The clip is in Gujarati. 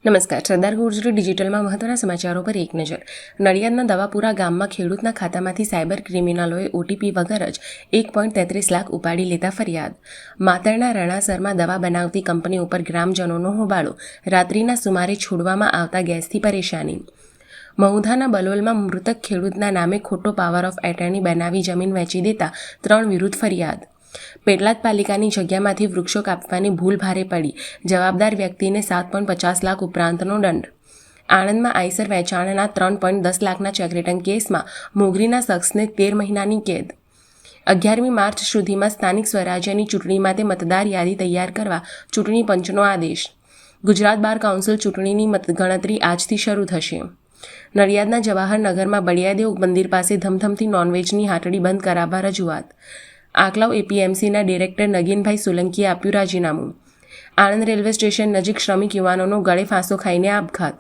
નમસ્કાર. સરદાર ગુર્જરી ડિજિટલમાં મહત્વના સમાચારો પર એક નજર. નડિયાદના દવાપુરા ગામમાં ખેડૂતના ખાતામાંથી સાયબર ક્રિમિનલોએ ઓટીપી વગર જ 1.33 લાખ ઉપાડી લેતા ફરિયાદ. માતરના રણાસરમાં દવા બનાવતી કંપની ઉપર ગ્રામજનોનો હોબાળો. રાત્રિના સુમારે છોડવામાં આવતા ગેસથી પરેશાની. મહુધાના બલોલમાં મૃતક ખેડૂતના નામે ખોટો પાવર ઓફ એટર્ની બનાવી જમીન વેચી દેતા 3 વિરુદ્ધ ફરિયાદ. પેટલાદ પાલિકાની જગ્યામાંથી વૃક્ષો કાપવાની ભૂલ ભારે પડી. જવાબદાર વ્યક્તિને 7.50 લાખ ઉપરાંતનો દંડ. આણંદમાં આઈસર વેચાણના 3.10 લાખના ચેક રિટર્ન કેસમાં મોગરીના શખ્સને 13 મહિનાની કેદ. 11મી માર્ચ સુધીમાં સ્થાનિક સ્વરાજ્યની ચૂંટણી માટે મતદાર યાદી તૈયાર કરવા ચૂંટણી પંચનો આદેશ. ગુજરાત બાર કાઉન્સિલ ચૂંટણીની મતગણતરી આજથી શરૂ થશે. નડિયાદના જવાહરનગરમાં બળિયાદેવ મંદિર પાસે ધમધમતી નોનવેજની હાટડી બંધ કરાવવા રજૂઆત. આકલાવ એપીએમસીના ડિરેક્ટર નગીનભાઈ સોલંકીએ આપ્યું રાજીનામું. આણંદ રેલવે સ્ટેશન નજીક શ્રમિક યુવાનોનો ગળે ફાંસો ખાઈને આપઘાત.